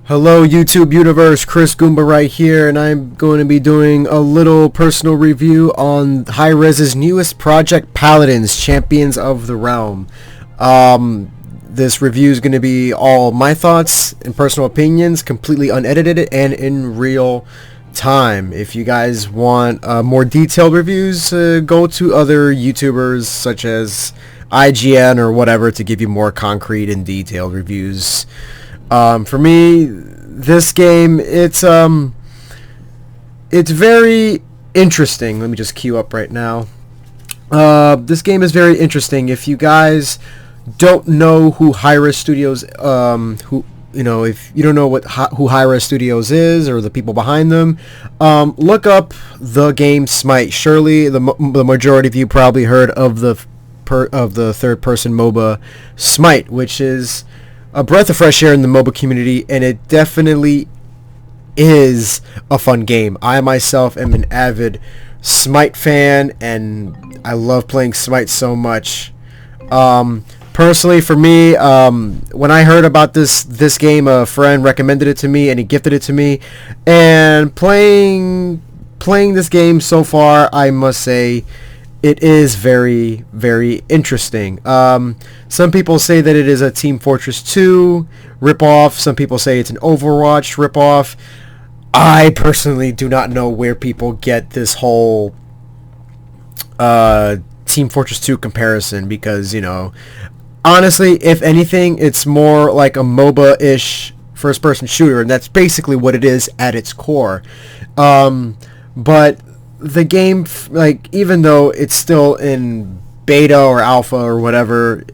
Hello YouTube universe, Chris Goomba right here, and I'm going to be doing a little personal review on Hi Rez's newest project, Paladins, Champions of the Realm. This review is going to be all my thoughts and personal opinions, completely unedited and in real time. If you guys want more detailed reviews, go to other YouTubers such as IGN or whatever to give you more concrete and detailed reviews. For me, this game, it's very interesting. Let me just queue up right now. This game is very interesting. If you guys don't know who Hi Rez Studios, if you don't know who Hi Rez Studios is or the people behind them, look up the game Smite. Surely the majority of you probably heard of the third-person Moba Smite, which is a breath of fresh air in the MOBA community, and it definitely is a fun game. I myself am an avid Smite fan, and I love playing Smite so much. Personally, for me, when I heard about this game, a friend recommended it to me, and he gifted it to me. And playing this game so far, I must say, it is very, very interesting. Some people say that it is a Team Fortress 2 ripoff. Some people say it's an Overwatch ripoff. I personally do not know where people get this whole Team Fortress 2 comparison because, honestly, if anything, it's more like a MOBA-ish first-person shooter, and that's basically what it is at its core. But the game, even though it's still in beta or alpha or whatever,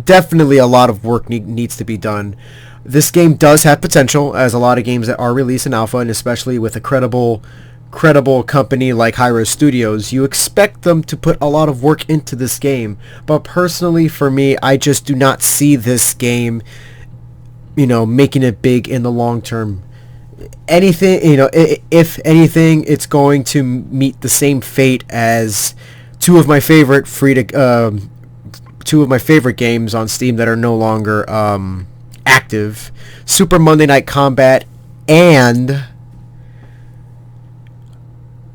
definitely a lot of work needs to be done. This game does have potential, as a lot of games that are released in alpha, and especially with a credible company like Hi Rez Studios, you expect them to put a lot of work into this game. But personally, for me, I just do not see this game, making it big in the long term. Anything, if anything, it's going to meet the same fate as two of my favorite games on Steam that are no longer active: Super Monday Night Combat and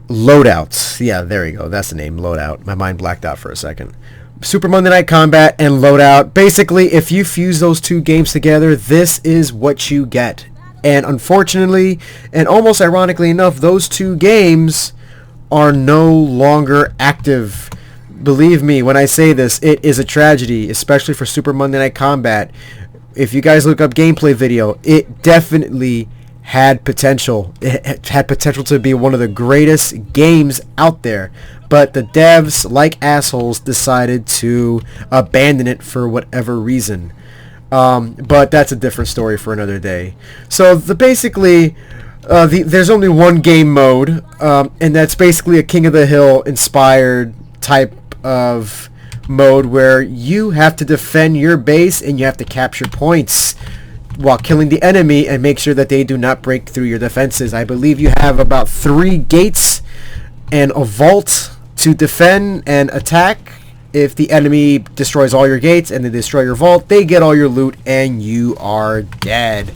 Loadouts. Yeah, there you go. That's the name, Loadout. My mind blacked out for a second. Super Monday Night Combat and Loadout. Basically, if you fuse those two games together, this is what you get. And unfortunately, and almost ironically enough, those two games are no longer active. Believe me when I say this, it is a tragedy, especially for Super Monday Night Combat. If you guys look up gameplay video, it definitely had potential. It had potential to be one of the greatest games out there. But the devs, like assholes, decided to abandon it for whatever reason. But that's a different story for another day. So there's only one game mode, and that's basically a King of the Hill inspired type of mode where you have to defend your base and you have to capture points while killing the enemy and make sure that they do not break through your defenses. I believe you have about 3 gates and a vault to defend and attack. If the enemy destroys all your gates and they destroy your vault, they get all your loot and you are dead.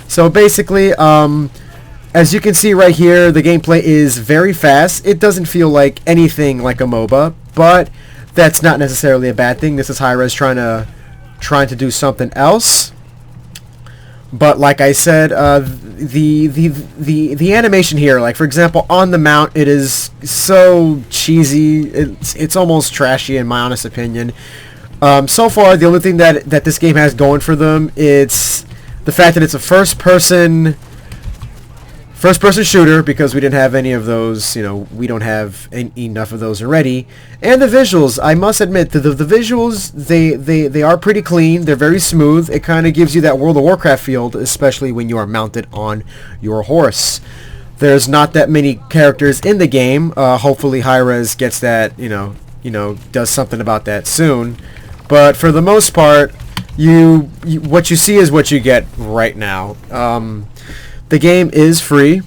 So basically, as you can see right here, the gameplay is very fast. It doesn't feel like anything like a MOBA, but that's not necessarily a bad thing. This is Hi Rez trying to do something else. But like I said, the animation here, like for example, on the mount, it is so cheesy. It's almost trashy in my honest opinion. So far, the only thing that this game has going for them, it's the fact that it's a first person shooter, because we didn't have any of those. We don't have enough of those already. And the visuals, I must admit, the visuals, they are pretty clean. They're very smooth. It kind of gives you that World of Warcraft feel, especially when you are mounted on your horse. There's not that many characters in the game. Hopefully Hi Rez gets that, does something about that soon. But for the most part, what you see is what you get right now. The game is free,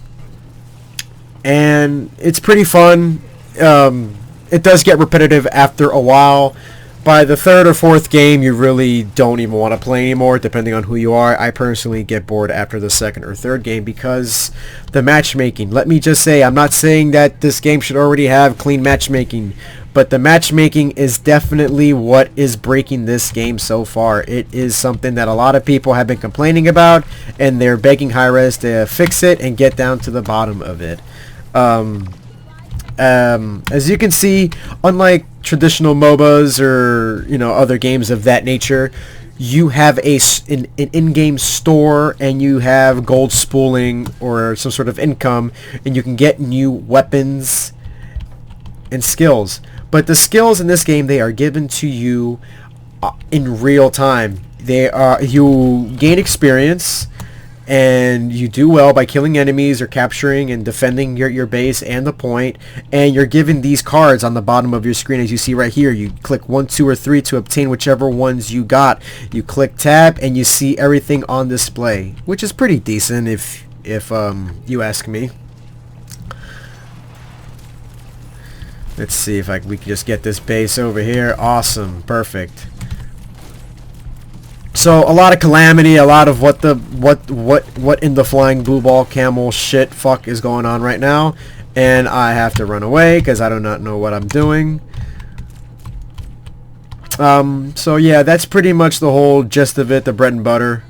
and it's pretty fun. It does get repetitive after a while, by the third or fourth game, you really don't even want to play anymore, depending on who you are. I personally get bored after the second or third game because the matchmaking. Let me just say, I'm not saying that this game should already have clean matchmaking, but the matchmaking is definitely what is breaking this game so far. It is something that a lot of people have been complaining about, and they're begging Hi Rez to fix it and get down to the bottom of it. As you can see, unlike traditional MOBAs or other games of that nature, you have an in-game store and you have gold spooling or some sort of income, and you can get new weapons and skills. But the skills in this game, they are given to you in real time. You gain experience, and you do well by killing enemies or capturing and defending your base and the point, and you're given these cards on the bottom of your screen, as you see right here. You click 1, 2, or 3 to obtain whichever ones you got. You click tab and you see everything on display, which is pretty decent if you ask me. Let's see if we can just get this base over here. Awesome, perfect. So a lot of calamity, a lot of what in the flying blue ball camel shit fuck is going on right now, and I have to run away because I do not know what I'm doing. So yeah, that's pretty much the whole gist of it, the bread and butter.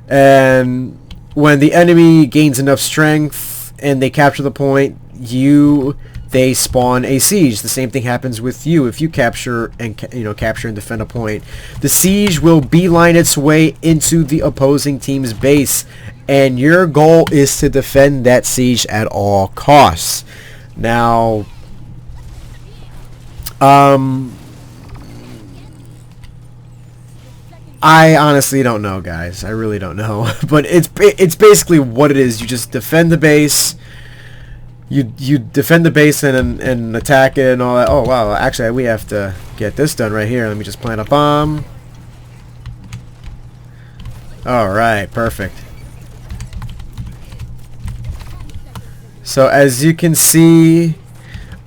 And when the enemy gains enough strength and they capture the point, they spawn a siege. The same thing happens with you if you capture and defend a point. The siege will beeline its way into the opposing team's base, and your goal is to defend that siege at all costs. Now, I honestly don't know, guys. I really don't know, but it's basically what it is. You just defend the base. You defend the base and attack it and all that. Oh wow, actually we have to get this done right here. Let me just plant a bomb. Alright, perfect. So as you can see,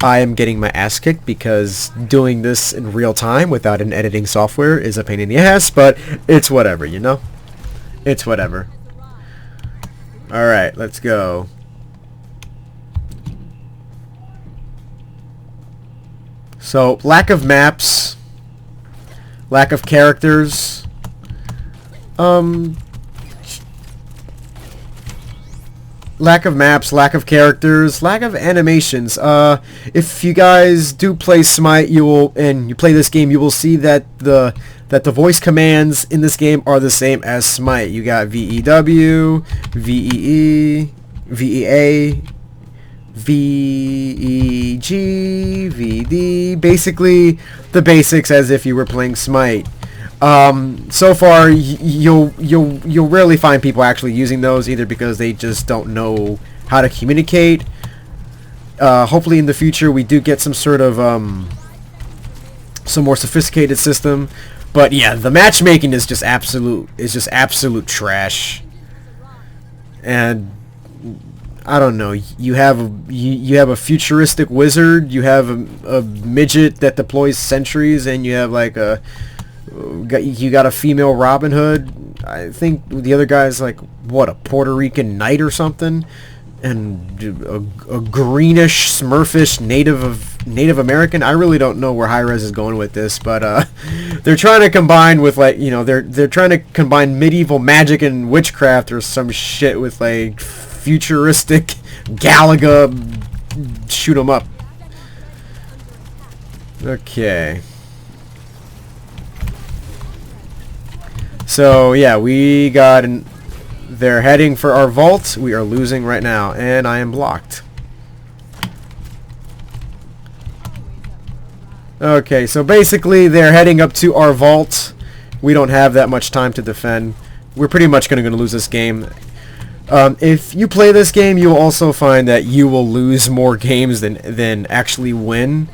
I am getting my ass kicked because doing this in real time without an editing software is a pain in the ass, but it's whatever, It's whatever. Alright, let's go. So, lack of maps, lack of characters, lack of maps, lack of characters, lack of animations. If you guys do play Smite, you play this game, you will see that the voice commands in this game are the same as Smite. You got VEW, VEE, VEA, VEG, VD, basically the basics as if you were playing Smite. So far, you'll rarely find people actually using those, either because they just don't know how to communicate. Hopefully in the future we do get some sort of some more sophisticated system. But yeah, the matchmaking is just absolute trash. And I don't know. You have a futuristic wizard. You have a midget that deploys sentries, and you have like you got a female Robin Hood. I think the other guy's like what, a Puerto Rican knight or something, and a greenish Smurfish Native American. I really don't know where Hi Rez is going with this, but they're trying to combine with they're trying to combine medieval magic and witchcraft or some shit with like futuristic Galaga shoot 'em up. Okay. So yeah, they're heading for our vault. We are losing right now, and I am blocked. Okay, so basically they're heading up to our vault. We don't have that much time to defend. We're pretty much going to lose this game. If you play this game, you will also find that you will lose more games than actually win.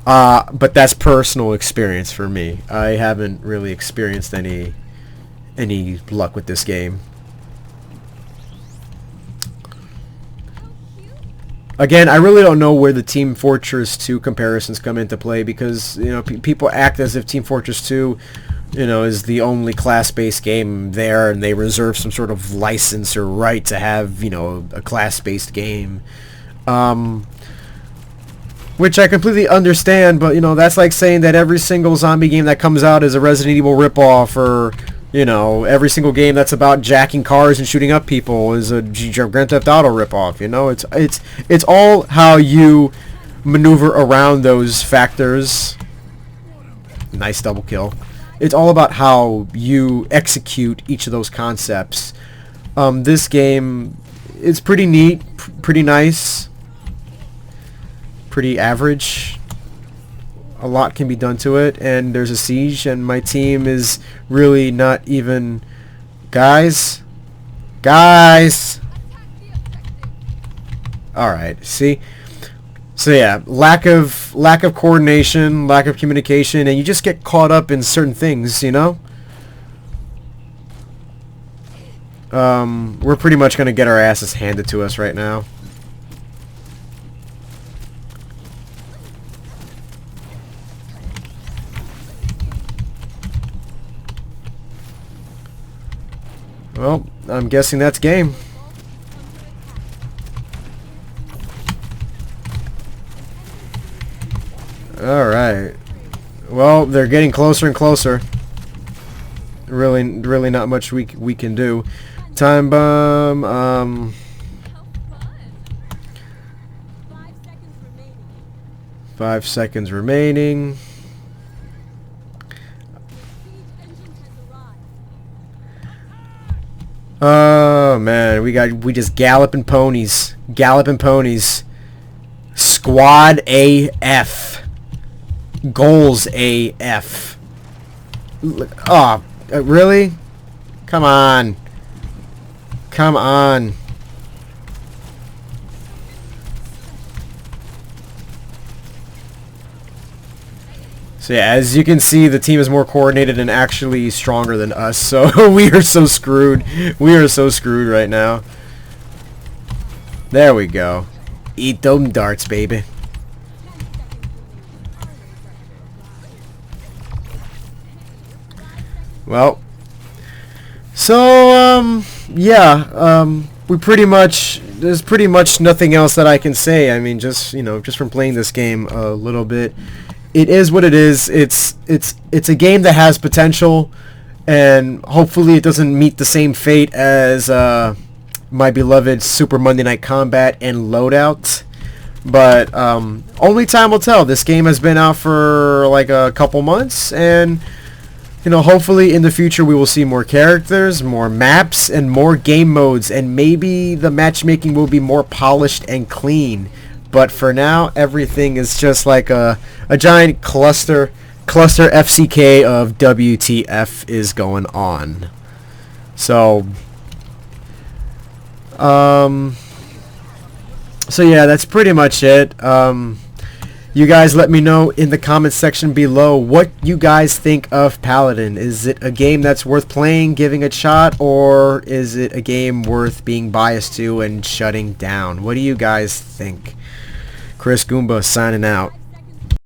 But that's personal experience for me. I haven't really experienced any luck with this game. Again, I really don't know where the Team Fortress 2 comparisons come into play because, you know, people act as if Team Fortress 2, you know, is the only class-based game there, and they reserve some sort of license or right to have, you know, a class-based game. Which I completely understand, but, you know, that's like saying that every single zombie game that comes out is a Resident Evil ripoff, or, you know, every single game that's about jacking cars and shooting up people is a Grand Theft Auto ripoff. You know, it's all how you maneuver around those factors. Nice double kill. It's all about how you execute each of those concepts. This game is pretty neat, pretty nice, pretty average. A lot can be done to it, and there's a siege, and my team is really not even... Guys? Alright, see? So yeah, lack of coordination, lack of communication, and you just get caught up in certain things, you know? We're pretty much gonna get our asses handed to us right now. Well, I'm guessing that's game. Alright. Well, they're getting closer and closer. Really not much we can do. Time bomb, 5 seconds remaining. Oh man, we just galloping ponies. Squad AF. Goals AF. Oh, really? Come on. So yeah, as you can see, the team is more coordinated and actually stronger than us, so we are so screwed. We are so screwed right now. There we go. Eat them darts, baby. Well, so, yeah, we pretty much... There's pretty much nothing else that I can say. I mean, just, you know, just from playing this game a little bit... It is what it is. It's a game that has potential, and hopefully it doesn't meet the same fate as my beloved Super Monday Night Combat and Loadout. But only time will tell. This game has been out for like a couple months, and you know, hopefully in the future we will see more characters, more maps, and more game modes, and maybe the matchmaking will be more polished and clean. But for now, everything is just like a giant cluster FCK of WTF is going on. So, so yeah, that's pretty much it. You guys let me know in the comments section below what you guys think of Paladin. Is it a game that's worth playing, giving a shot, or is it a game worth being biased to and shutting down? What do you guys think? Chris Goomba signing out.